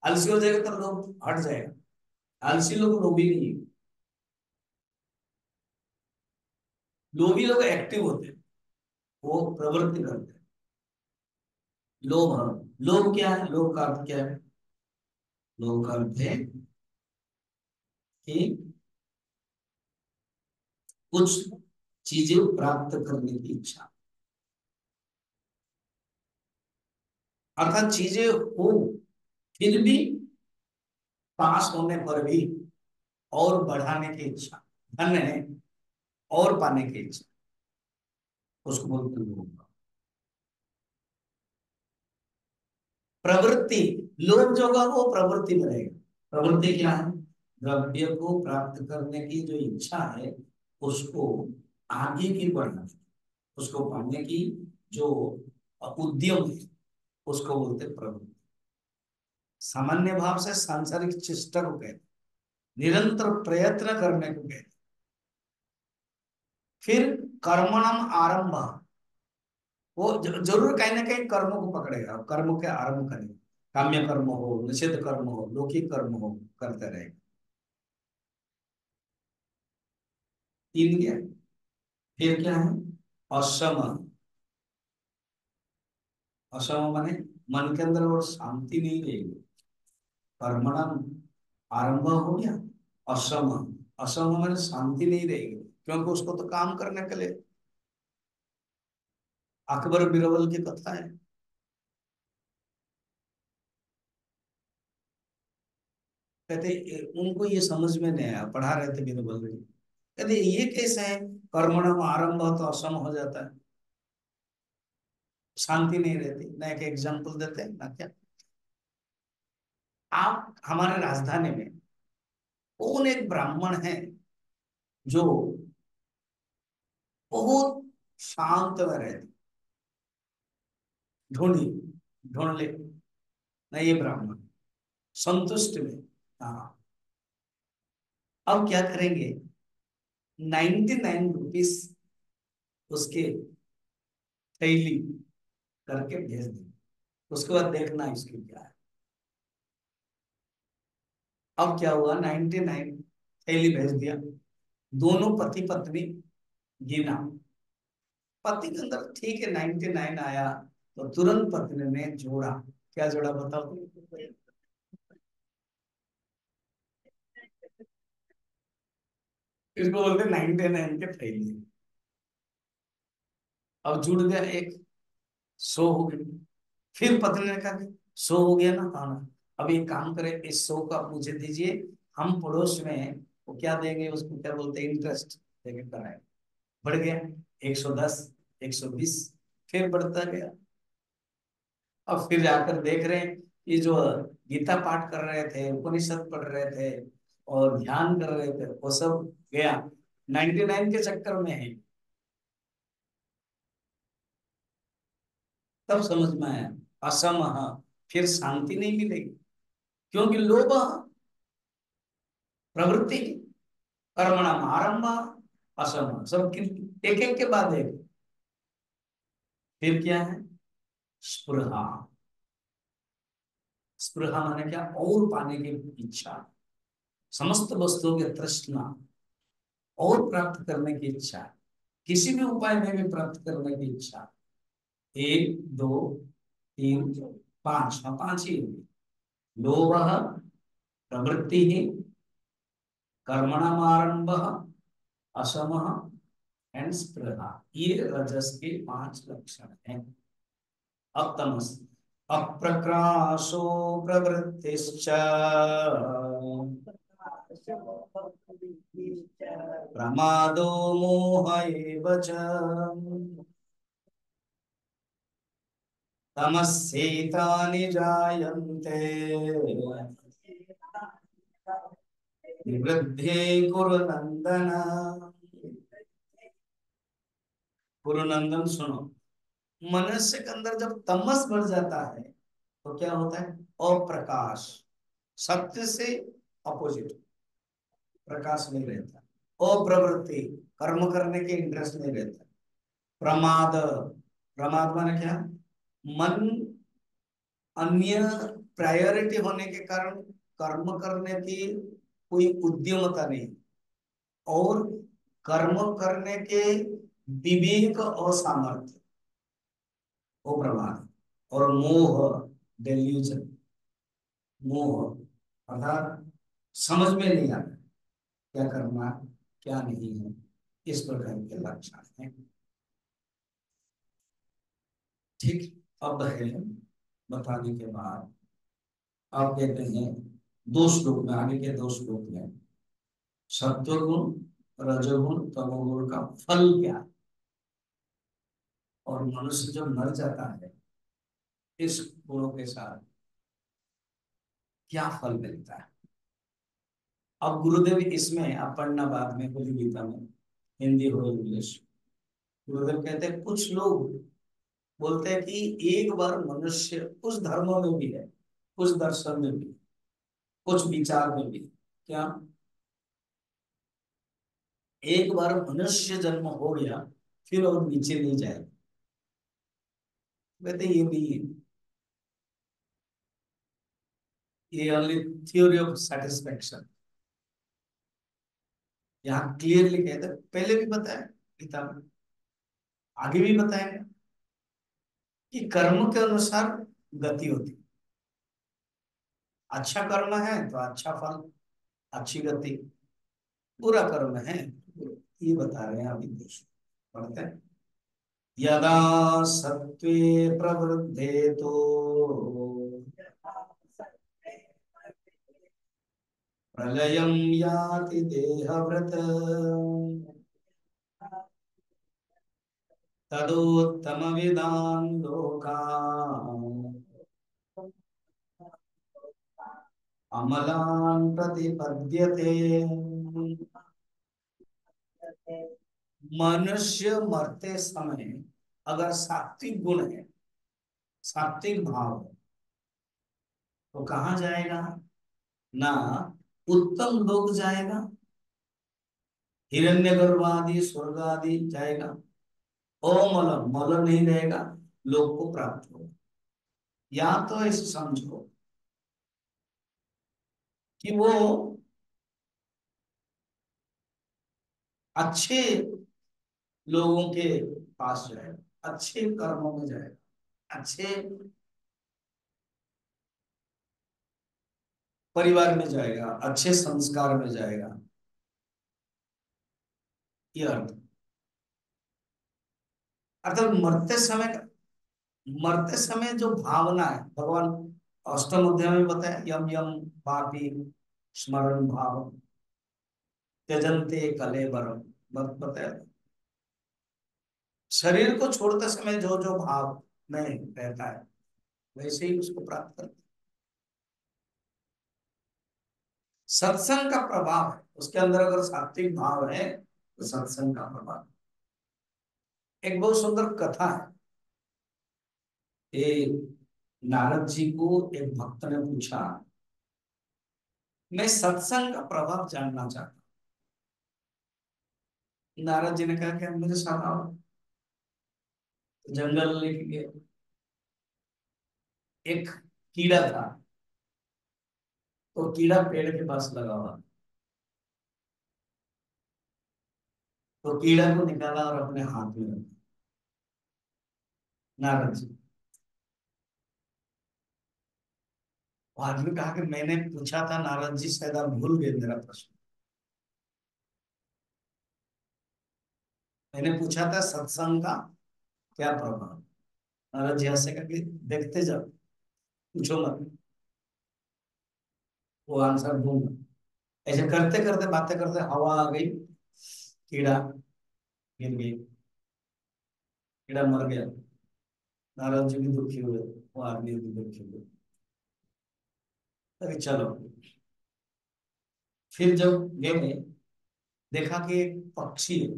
आलसी हो जाएगा तो लोभ हट जाएगा। आलसी लोग लोभी नहीं है, लोभी लोग एक्टिव होते हैं, वो प्रवृत्ति करते हैं। लोभ, लोभ क्या है, लोभ का अर्थ क्या है, लोभ का अर्थ है कि कुछ चीजें प्राप्त करने की इच्छा, अर्थात चीजें हो फिर भी, पास होने पर भी और बढ़ाने की इच्छा, धन है और पाने की इच्छा, उसको बोलते हैं लोभ। प्रवृत्ति, लोभ जो होगा वो प्रवृत्ति बनेगा। प्रवृत्ति क्या है, द्रव्य को प्राप्त करने की जो इच्छा है, उसको आगे की बढ़ना, उसको पाने की जो उद्यम है, उसको बोलते हैं प्रवृत्ति। सामान्य भाव से सांसारिक चेष्टा को कहते हैं, निरंतर प्रयत्न करने को कहते हैं। फिर कर्मणम आरंभ, वो जरूर कहीं ना कहीं कर्मों को पकड़ेगा, कर्म के आरंभ करेगा। काम्य कर्म हो, निषिद्ध कर्म हो, लौकिक कर्म हो, करते रहेगा। तीन क्या? फिर क्या है? असम। असम माने मन के अंदर और शांति नहीं रहेगी। कर्मणम आरंभ हो गया, असम। असम माने शांति नहीं रहेगी, क्योंकि उसको तो काम करने के लिए। अकबर बिरबल की कथा है। कहते उनको ये समझ में नहीं आया, पढ़ा रहे थे बिरबल जी। कहते ये कैसे है, कर्मणम आरंभ तो असम हो जाता है, शांति नहीं रहती ना। एक एग्जाम्पल देते हैं ना क्या। आप हमारे राजधानी में कौन एक ब्राह्मण है जो बहुत शांत में रहते? ढूंढिए, ढूंढ ले। ना ये ब्राह्मण संतुष्ट में। हाँ। अब क्या करेंगे, 99 रुपीज उसके थैली करके भेज देंगे। उसके बाद देखना इसकी क्या है। अब क्या हुआ, 99 थैली भेज दिया। दोनों पति पत्नी गिना, पति के अंदर ठीक है 99 आया, तो तुरंत पत्नी ने जोड़ा। क्या जोड़ा बताओ? इसको बोलते 99 के थैली। अब जुड़ गया एक, 100 हो गई। फिर पत्नी ने कहा कि 100 हो गया ना खाना, अब एक काम करें, इस 100 का मुझे दीजिए, हम पड़ोस में वो क्या देंगे, उसको क्या बोलते हैं, इंटरेस्ट देके कराए। बढ़ गया 110, 120, फिर बढ़ता गया। अब फिर जाकर देख रहे हैं, ये जो गीता पाठ कर रहे थे, उपनिषद पढ़ रहे थे और ध्यान कर रहे थे, वो सब गया, 99 के चक्कर में है। तब समझ में आया, असम, फिर शांति नहीं मिलेगी, क्योंकि लोभ प्रवृत्ति, कर्मणाम आरंभ, असम, सब एक एक के बाद एक। फिर क्या है? स्पृहा। स्पृहा माने क्या, और पाने की इच्छा, समस्त वस्तुओं की तृष्णा, और प्राप्त करने की इच्छा, किसी भी उपाय में भी प्राप्त करने की इच्छा। एक, दो, तीन, पांच, हाँ पांच ही होगी। लोभ, प्रवृत्ति, कर्मणामारंभ, असम एंड स्पृहा, ये रजस के 5 लक्षण हैं। अब तमस, अप्रक्राशो प्रवृत्तिश्च प्रमादो मोह एव च तमस्येतानि जायन्ते निवृद्धे कुरु नंदन। कुरु नंदन सुनो, मनुष्य के अंदर जब तमस बढ़ जाता है तो क्या होता है? अप्रकाश, सत्य से अपोजिट, प्रकाश नहीं रहता। अप्रवृत्ति, कर्म करने के इंटरेस्ट नहीं रहता। प्रमाद, प्रमाद माने क्या? मन अन्य प्रायोरिटी होने के कारण कर्म करने की कोई उद्यमता नहीं, और कर्म करने के विवेक और सामर्थ्य, वो प्रमाद। और मोह, डेल्यूजन, मोह अर्थात समझ में नहीं आता क्या करना क्या नहीं है, इस प्रकार के लक्षण हैं। ठीक। अब है बताने के बाद आप कहते हैं, 2 श्लोक में, आगे के 2 श्लोक में सत्वगुण, रजोगुण, तमोगुण का फल क्या है, और मनुष्य जब मर जाता है इस गुणों के साथ क्या फल मिलता है। अब गुरुदेव इसमें आप पढ़ना बाद में खुली गीता में, हिंदी हो इंग्लिश। गुरुदेव कहते हैं कुछ लोग बोलते हैं कि एक बार मनुष्य, कुछ धर्मों में भी है, कुछ दर्शन में भी, कुछ विचार में भी, क्या, एक बार मनुष्य जन्म हो गया फिर और नीचे नहीं जाएगा। कहते ये नहीं है, ये ओनली थ्योरी ऑफ सेटिस्फेक्शन। यहाँ क्लियरली कहते हैं, पहले भी बताया किताब में, आगे भी बताएंगे कि कर्म के अनुसार गति होती है। अच्छा कर्म है तो अच्छा फल, अच्छी गति, बुरा कर्म है ये बता रहे हैं अभी देश पढ़ते हैं। यदा सत्वे प्रवृद्धे तो प्रलयं याति देहभृत् तदोत्तमविदान् लोकान् अमलान् प्रतिपद्यते। मनुष्य मरते समय अगर सात्विक गुण है, सात्विक भाव है, तो कहाँ जाएगा? ना उत्तम लोक जाएगा, हिरण्यगर्भ आदि स्वर्ग आदि जाएगा, अमल मल नहीं रहेगा, लोक को प्राप्त होगा। या तो ऐसे समझो कि वो अच्छे लोगों के पास जाएगा, अच्छे कर्मों में जाएगा, अच्छे परिवार में जाएगा, अच्छे संस्कार में जाएगा, ये अर्थ। अर्थात मरते समय जो भावना है, भगवान अष्टम अध्याय में बताया, यम यम पापी स्मरण भाव त्यजन्ते कलेबरम, बताया। शरीर को छोड़ते समय जो जो भाव में रहता है वैसे ही उसको प्राप्त करते। सत्संग का प्रभाव है उसके अंदर, अगर सात्विक भाव है तो सत्संग का प्रभाव। एक बहुत सुंदर कथा है। ये नारद जी को एक भक्त ने पूछा, मैं सत्संग का प्रभाव जानना चाहता हूं। नारद जी ने कहा कि मेरे साथ आओ। तो जंगल लेके गए। एक कीड़ा था, तो कीड़ा पेड़ के पास लगा हुआ, तो कीड़ा को निकाला और अपने हाथ में रखा नारद जी। वो आदमी कहा कि मैंने पूछा था नारद जी, शायद आप भूल गए मेरा प्रश्न। मैंने पूछा था सत्संग का क्या प्रभाव। नारद जी हंसे करके, देखते जाओ, पूछो मत, वो आंसर दूंगा। ऐसे करते करते बातें करते हवा आ गई, कीड़ा गिर गई, कीड़ा मर गया। नारद जी भी दुखी हुए, वो आदमी भी दुखी हुए। अरे चलो, फिर जब गए देखा कि एक पक्षी है,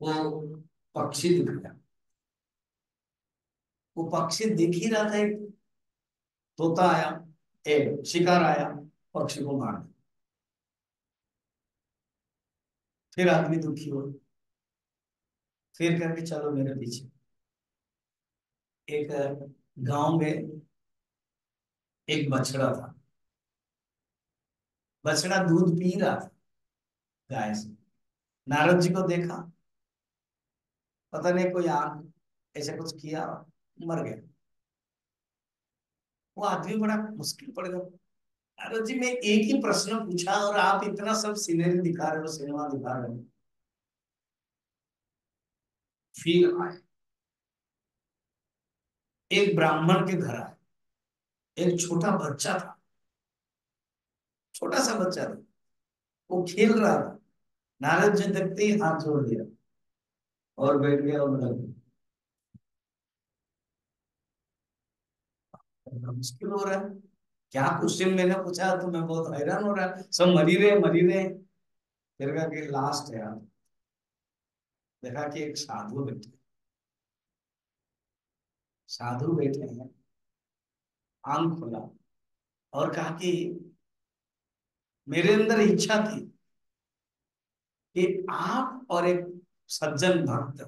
वो पक्षी दिख गया। वो पक्षी दिख ही रहा था, एक तोता आया, एक शिकार आया, पक्षी को मार दिया। फिर आदमी दुखी हुआ, फिर करके चलो मेरे पीछे। एक गांव में एक बछड़ा था। बछड़ा दूध पी रहा था गाय से। नारद जी को देखा, पता नहीं कोई आग ऐसा कुछ किया, मर गया। वो आदमी बड़ा मुश्किल पड़ गया। नारद जी, मैं एक ही प्रश्न पूछा और आप इतना सब सीनरी दिखा रहे हो, सिनेमा दिखा रहे हो। फिर आए, एक ब्राह्मण के घर आए, एक छोटा बच्चा था, छोटा सा बच्चा था, वो खेल रहा था। नारद जी देखते ही हाथ जोड़ दिया और बैठ गया और लग गया। बड़ा मुश्किल हो रहा है, क्या क्वेश्चन मैंने पूछा, तो मैं बहुत हैरान हो रहा है, सब मरी रहे। फिर कहा कि लास्ट है यार। देखा कि एक साधु बैठे, साधु बैठे हैं, आंख खोला और कहा कि मेरे अंदर इच्छा थी कि आप और एक सज्जन भक्त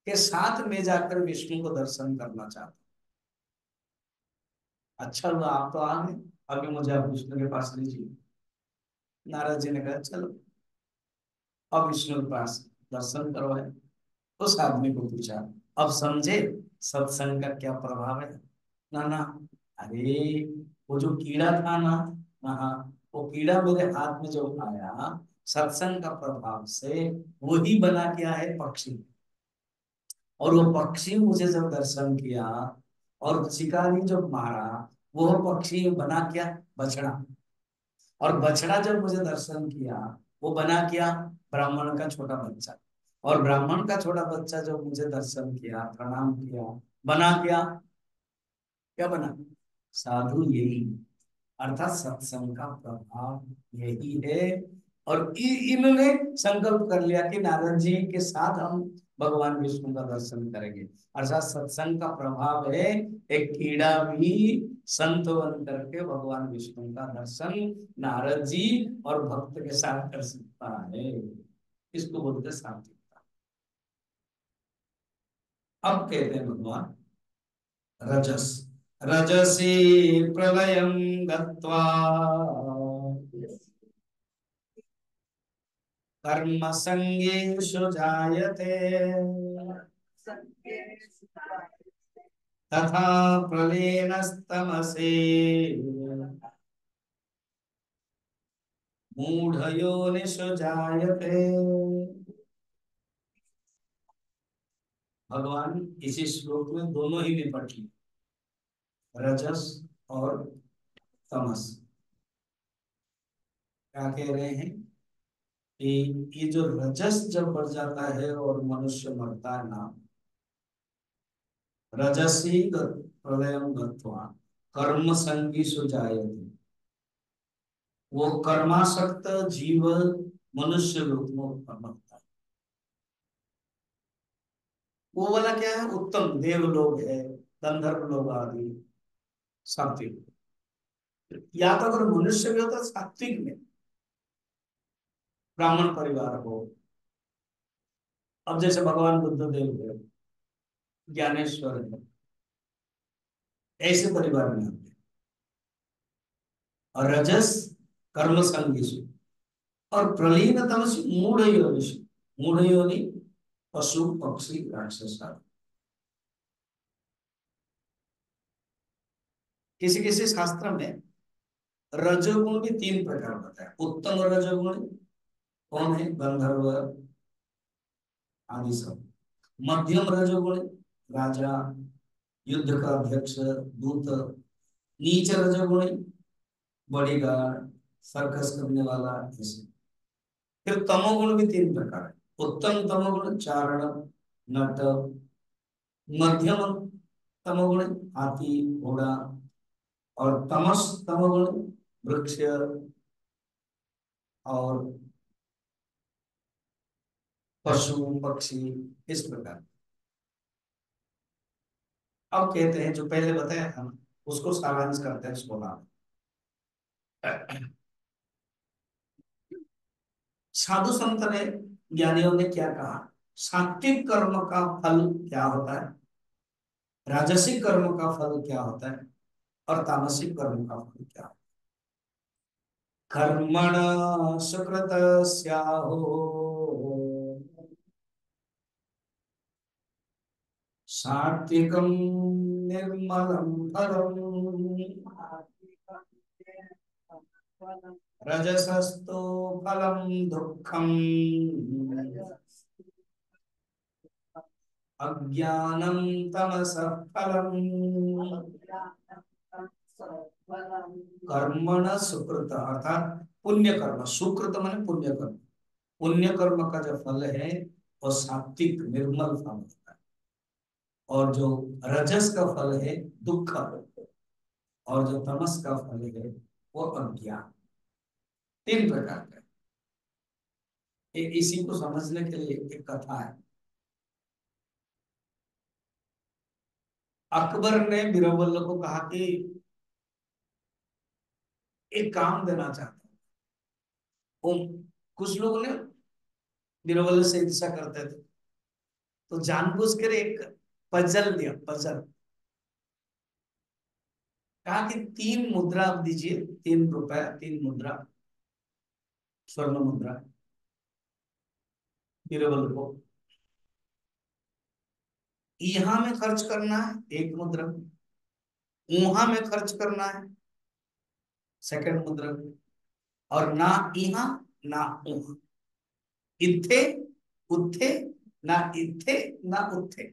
के साथ में जाकर विष्णु को दर्शन करना चाहते हैं। अच्छा हुआ आप तो आ गए, अभी मुझे आप विष्णु के पास लीजिए। नारद जी ने कहा चलो, अब विष्णु के पास दर्शन करवाए। उस आदमी को पूछा, अब समझे सत्संग का क्या प्रभाव है? ना ना, अरे वो जो कीड़ा था ना, हाँ, वो कीड़ा मेरे हाथ में जो आया सत्संग का प्रभाव से, वही बना क्या है पक्षी। और वो पक्षी मुझे जब दर्शन किया और शिकारी जब मारा, वो पक्षी बना क्या? बछड़ा। और बछड़ा जब मुझे दर्शन किया, वो बना क्या? ब्राह्मण का छोटा बच्चा। और ब्राह्मण का छोटा बच्चा जब मुझे दर्शन किया, प्रणाम किया, बना क्या? क्या बना? साधु। यही अर्थात सत्संग का प्रभाव यही है। और इन्होंने संकल्प कर लिया कि नारद जी के साथ हम भगवान विष्णु का दर्शन करेंगे। अर्थात सत्संग का प्रभाव है, एक कीड़ा भी संत बन करके भगवान विष्णु का दर्शन नारद जी और भक्त के साथ कर सकता है। इसको बोलते सात्विकता। अब कहते हैं भगवान रजस, रजसी प्रलयं गत्वा कर्म संगेषु जायते, तथा प्रलीनस्तमसि मूढ़योनिषु जायते। भगवान इसी श्लोक में दोनों ही निपट लिए, रजस और तमस। क्या कह रहे हैं कि ये जो रजस जब बढ़ जाता है और मनुष्य मरता है ना, रजसी प्रलयम गत्वा कर्म संगीषु जायते, वो कर्मासक्त जीव मनुष्य लोक में उत्पन्न होता है। वो वाला क्या है? उत्तम देवलोक है, गंधर्व लोग आदि, सात्विक। या तो अगर मनुष्य भी होता सात्विक में, ब्राह्मण परिवार हो। अब जैसे भगवान बुद्ध देव है, ज्ञानेश्वर है, ऐसे परिवार में होते हैं। और रजस कर्म संगीषु, और प्रलीन तमस मूढ़ योनिषु। मूढ़ योनि पशु पक्षी राक्षस आदि। किसी किसी शास्त्र में रजोगुण भी तीन प्रकार बताया। उत्तम रजोगुण कौन है? गंधर्व आदि सब। मध्यम रजोगुण राजा, युद्ध का अध्यक्ष, दूत। नीच रजोगुण बॉडीगार्ड, सर्कस करने वाला, ऐसे। फिर तमोगुण भी तीन प्रकार है। उत्तम तमोगुण चारण, नट। मध्यम तमोगुण हाथी, घोड़ा। और तमस तमोगुण वृक्ष और पशु पक्षी, इस प्रकार। अब कहते हैं जो पहले बताया हम उसको सारांश करते हैं 16 में। साधु संत ने, ज्ञानियों ने क्या कहा? सात्विक कर्म का फल क्या होता है, राजसिक कर्म का फल क्या होता है, और तामसिक कर्म का फल क्या होता है। कर्मण सुकृत स्याहो सात्विकं निर्मलं फलम्, रजसस्तु फलं दुःखम्, अज्ञानं तमसः फलम्। कर्मण सुकृत अर्थात पुण्य कर्म, सुकृत माने पुण्य कर्म। पुण्य कर्म का जो फल है वो सात्विक निर्मल फल होता है। और जो रजस का फल है दुख, और जो तमस का फल है वो अज्ञान। तीन प्रकार का। इसी को समझने के लिए एक कथा है। अकबर ने बीरबल को कहा कि एक काम देना चाहता हूँ। कुछ लोगों ने बीरबल से ईर्ष्या करते थे, तो जानबूझकर एक पजल दिया, पजल। कहा कि 3 मुद्रा आप दीजिए, 3 रुपए, 3 मुद्रा, स्वर्ण मुद्रा बीरबल को। यहाँ में खर्च करना है 1 मुद्रा, वहां में खर्च करना है सेकंड मुद्रा, और ना यहाँ ना वहां, इत्थे उत्थे, ना इत्थे ना उत्थे,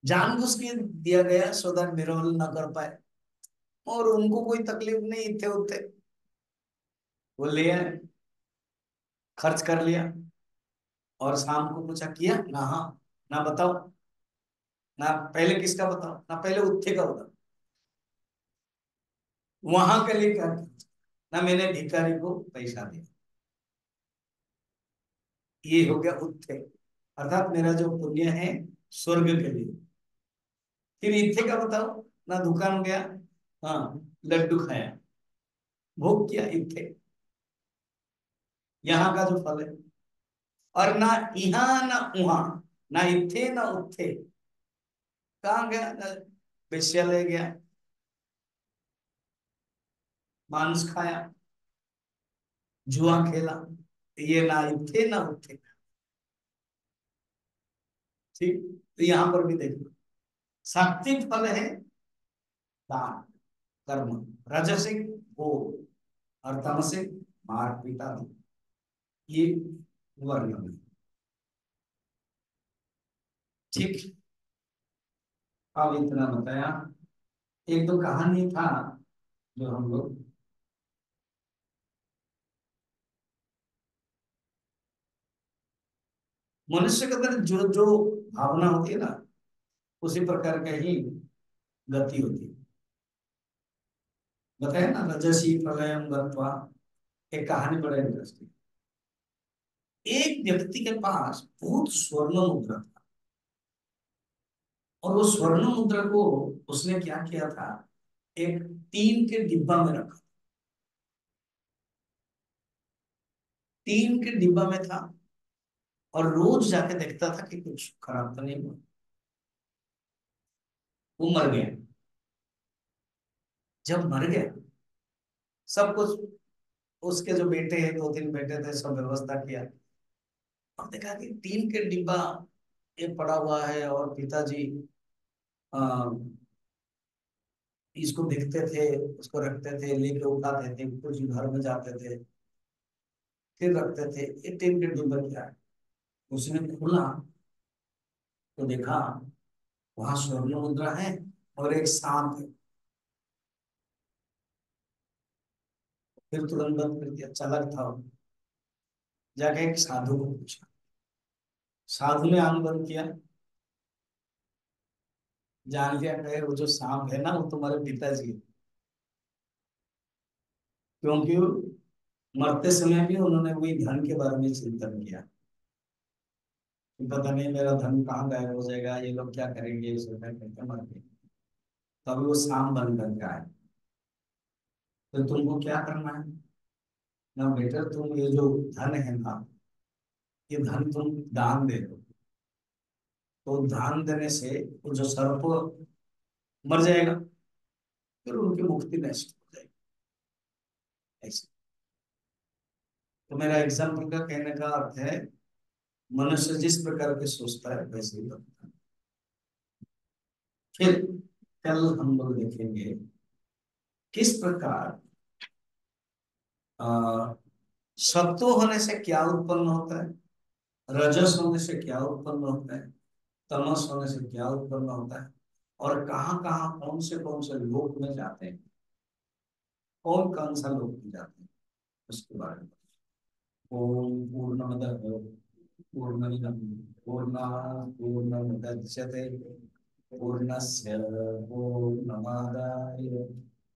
जानबूझ के दिया गया सो दैट बीरबल ना कर पाए, और उनको कोई तकलीफ नहीं, इत्थे उत्थे वो ले आए, खर्च कर लिया। और शाम को पूछा, किया ना, हाँ ना, बताओ ना, पहले किसका बताओ ना, पहले उत्थे का बताओ, वहां के लिए क्या किया? ना मैंने भिखारी को पैसा दिया, ये हो गया उत्थे, अर्थात मेरा जो पुण्य है स्वर्ग के लिए। फिर इत्थे का बताओ ना, दुकान गया, हाँ लड्डू खाया, भोग किया, इत्थे यहाँ का जो फल है। और ना यहाँ ना वहां, ना इत्थे ना उत्थे, कहाँ गया ना, वेश्यालय गया, मांस खाया, जुआ खेला, ये ना इत्थे ना उत्थे। ठीक, तो यहाँ पर भी देखो, सात्विक फल है दान, कर्म, राजसिक भोग, और तमसिक मार पीटा, ये वर्ण में। ठीक, अब इतना बताया। एक दो कहानी था जो हम लोग, मनुष्य के अंदर जो जो भावना होती है ना, उसी प्रकार का ही गति होती है। बताया ना, रजसी प्रलयम गत्वा, एक कहानी बड़ा इंटरेस्टिंग। एक व्यक्ति के पास बहुत स्वर्ण मुद्रा था, और वो स्वर्ण मुद्रा को उसने क्या किया था, एक टीन के डिब्बा में रखा, टीन के डिब्बा में था, और रोज जाके देखता था कि कुछ खराब तो नहीं हुआ। वो मर गया। जब मर गया, सब कुछ, उसके जो बेटे हैं, 2 3 बेटे थे, सब व्यवस्था किया, और देखा कि टीन के डिब्बा ये पड़ा हुआ है, और पिताजी आ, इसको देखते थे, उसको रखते थे, लेके उठाते थे, कुछ घर में जाते थे, फिर रखते थे। ये टीन के डिब्बा क्या है? उसने खोला तो देखा वहां स्वर्ण मुद्रा है, और एक सांप है। फिर तुरंत बंद कर दिया, चालाक था वो। जाके एक साधु को पूछा, साधु ने आंख बंद किया, जान लिया, कहे वो जो सांप है ना, वो तुम्हारे पिताजी है। क्योंकि मरते समय भी उन्होंने वही धन के बारे में चिंतन किया कि पता नहीं मेरा धन कहाँ गायब हो जाएगा, ये लोग क्या करेंगे, इस रुपए करके मर गए। तभी वो सांप बन करके आए। तो तुमको क्या करना है ना बेटा, तुम ये जो धन है ना, ये धन तुम दान दे दो। तो दान देने से वो जो सर्प मर जाएगा, फिर उनकी मुक्ति नष्ट हो जाएगी। ऐसे, तो मेरा एग्जाम्पल का कहने का अर्थ है, मनुष्य जिस प्रकार के सोचता है वैसे ही बनता है। फिर कल हम लोग देखेंगे किस प्रकार आ, सत्व होने से क्या उत्पन्न होता है, रजस होने से क्या उत्पन्न होता है, तमस होने से क्या उत्पन्न होता है, और कहाँ कहाँ कौन से लोक में जाते हैं, कौन सा लोक में जाते हैं, उसके बारे में। ओम पूर्णमद पूर्णमिदं पूर्णात् पूर्णमुदच्यते पूर्णस्य पूर्णमादाय